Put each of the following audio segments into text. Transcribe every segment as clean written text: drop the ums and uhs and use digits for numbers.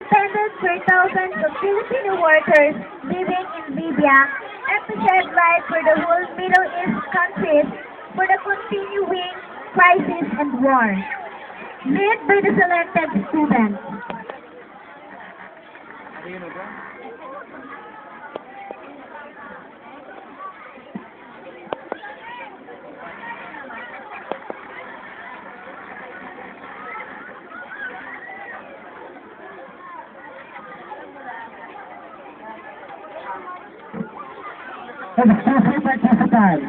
intended for thousands of Filipino workers living in Libya and to shed light for the whole Middle East countries for the continuing crisis and war. Led by the selected students. Exclusive participants.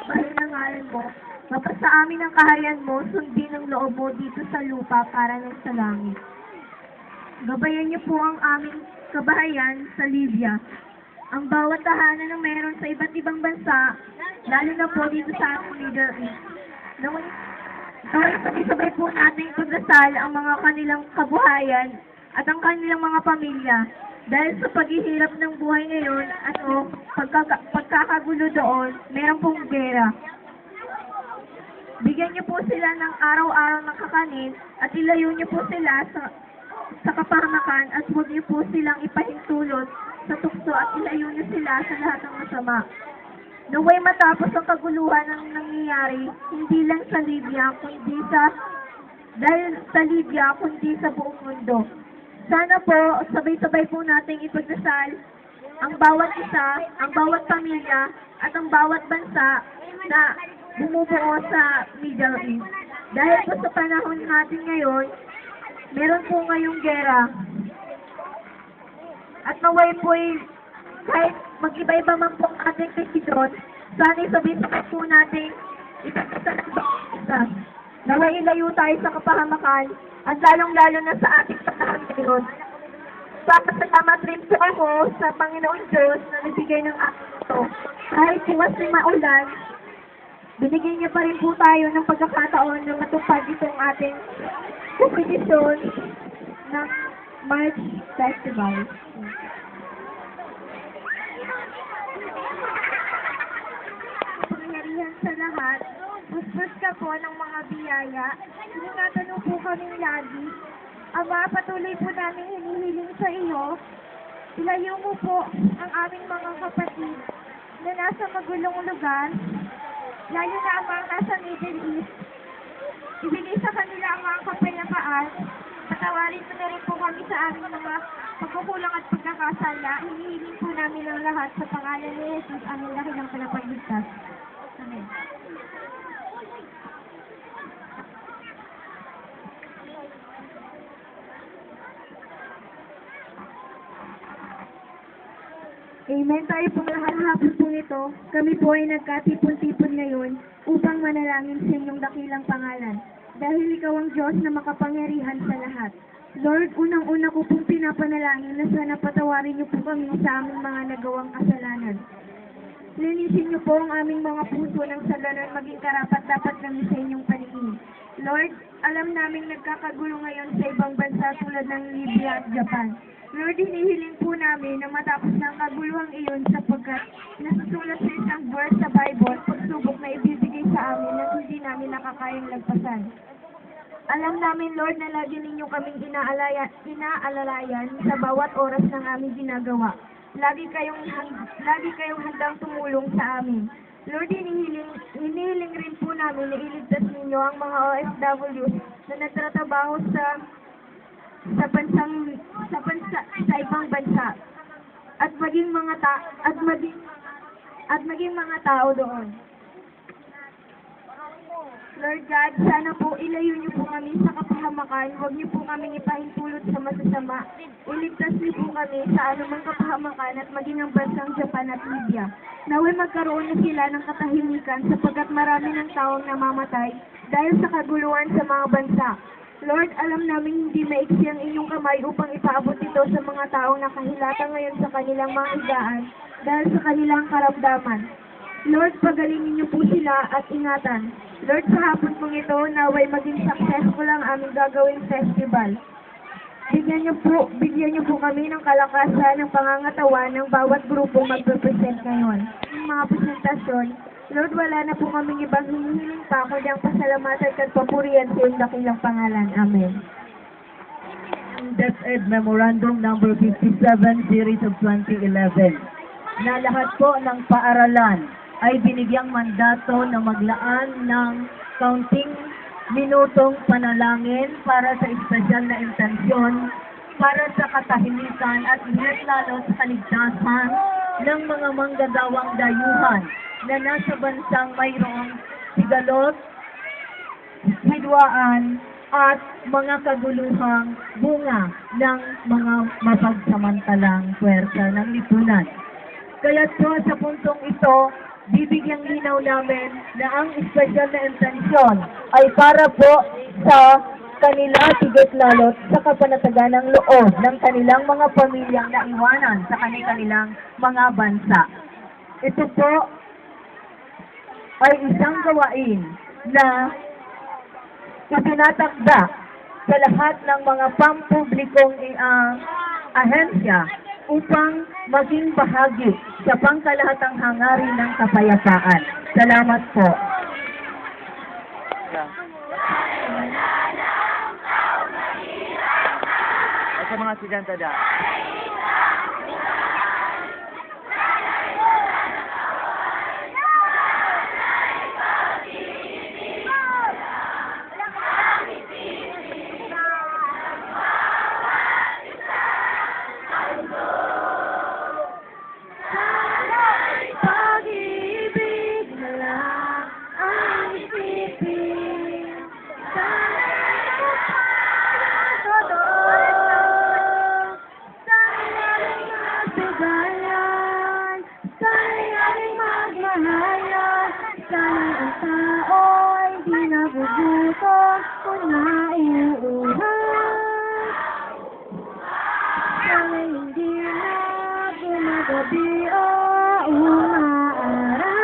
Mahal na ngalan mo, mapasa amin ang kaharian mo, sundin ang loob mo dito sa lupa para ng sa langit. Gabayan niyo po ang aming kabahayan sa Libya. Ang bawat tahanan na meron sa iba't ibang bansa, lalo na po dito sa ating Middle East. Naway sabay po natin pagdasal ang mga kanilang kabuhayan at ang kanilang mga pamilya. Dahil sa paghihirap ng buhay ngayon at pagkakagulo doon, meron pong gera. Bigyan niyo po sila ng araw-araw ng kakanin at ilayo niyo po sila sa kapahamakan at huwag niyo po silang ipahintulot sa tukso at ilayo niyo sila sa lahat ng masama. Naway matapos ang kaguluhan ng nangyayari, hindi lang sa Libya, kundi sa buong mundo. Sana po, sabay-sabay po nating ipagdasal ang bawat isa, ang bawat pamilya, at ang bawat bansa na bumubuo sa Middle East. Dahil po sa panahon natin ngayon, meron po ngayong gera. At naway po kahit mag-iba-iba man po ang ating desisyon, sana sabay-sabay po nating ipagdasal ang bawat isa. Naway ilayo tayo sa kapahamakan at lalong-lalo na sa ating panahon ngayon. Papasalamat rin po ako sa Panginoon Diyos na nagbigay ng aking ito. Kahit buwas na maulan, binigyan niya pa rin po tayo ng pagkakataon na matupad itong ating kompetisyon ng March Festival. Pangyarihan sa lahat, busbus ka po ng mga biyaya. Tinatanong po kaming lagi, Ama, patuloy po namin hinihiling sa iyo, ilayo mo po ang aming mga kapatid na nasa magulong lugar, lalo na ang mga nasa Middle East. Ibigay sa kanila ang mga kapayapaan, patawarin mo na rin po kami sa aming mga pagkukulang at pagkakasala. Hinihiling po namin ang lahat sa pangalan ni Jesus, aming laki ng palapagligtas. Amen. Amen. Tayo pong lahat hapon po nito, kami po ay nagkatipon-tipon ngayon upang manalangin sa inyong dakilang pangalan. Dahil ikaw ang Diyos na makapangyarihan sa lahat. Lord, unang-una ko pong pinapanalangin na sana patawarin niyo po kami sa aming mga nagawang kasalanan. Linisin niyo po ang aming mga puso ng salanan maging karapat-dapat kami sa inyong paningin. Lord, alam naming nagkakagulo ngayon sa ibang bansa tulad ng Libya at Japan. Lord, hinihiling po namin na matapos ng kaguluhang iyon sapagkat nasusulat sa isang verse sa Bible, pagsubok na ibibigay sa amin na hindi namin nakakayang lagpasan. Alam namin, Lord, na lagi ninyo kaming inaalalayan sa bawat oras ng aming ginagawa. Lagi kayong handang tumulong sa amin. Lord, hinihiling rin po namin na iligtas ninyo ang mga OFWs na nagtatrabaho sa ibang bansa at maging mga tao doon. Lord God, sana po ilayo niyo po kami sa kapahamakan, huwag niyo po kami ipahintulot sa masasama. Iligtas niyo po kami sa anumang kapahamakan at maging ang bansang Japan at Libya. Naway magkaroon na sila ng katahimikan sapagkat marami ng taong namamatay dahil sa kaguluhan sa mga bansa. Lord, alam namin hindi maiksi ang inyong kamay upang ipaabot ito sa mga taong nakahilata ngayon sa kanilang mga higaan dahil sa kanilang karamdaman. Lord, pagalingin niyo po sila at ingatan. Lord, sa hapon pong ito, naway maging successful ang aming gagawing festival. Bigyan niyo po kami ng kalakasan ng pangangatawan ng bawat grupong magpe-present ngayon. Ang mga presentasyon, Lord, wala na po kaming ibang hinihiling pa kundi ang pasalamatan at papurihan sa iyong dakilang pangalan. Amen. ng DepEd Memorandum Number 57 Series of 2011 na lahat po ng paaralan ay binigyang mandato na maglaan ng kaunting minutong panalangin para sa espesyal na intensyon para sa katahimikan at higit lalo sa kaligtasan ng mga manggagawang dayuhan na nasa bansang mayroong sigalot, hidwaan, at mga kaguluhang bunga ng mga mapagsamantalang puwersa ng lipunan. Kaya po sa puntong ito, bibigyang linaw namin na ang espesyal na intensyon ay para po sa kanila higit lalo sa kapanatagan ng loob ng kanilang mga pamilyang naiwanan sa kanilang mga bansa. Ito po ay isang gawain na itinatakda sa lahat ng mga pampublikong ahensya upang maging bahagi sa pangkalahatang hangarin ng kapayapaan. Salamat po. Sa mga estudyante dyan. Pag-ibig na lang ang isipin. Sana'y ang tao'y di nagugutom kung naiuuhan. Sana'y hindi na gumagabi o umaaraw.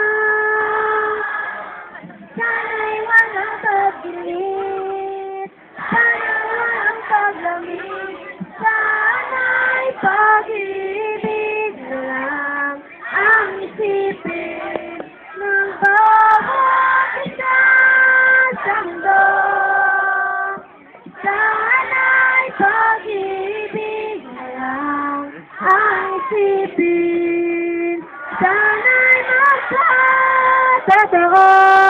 Sana'y walang pagkilit, sana'y walang paglamig, sana'y pag-ibig na lang ang isipin ng bawat isa sa mundo. Sana'y pag-ibig na lang ang isipin. Sana'y magkatotoo.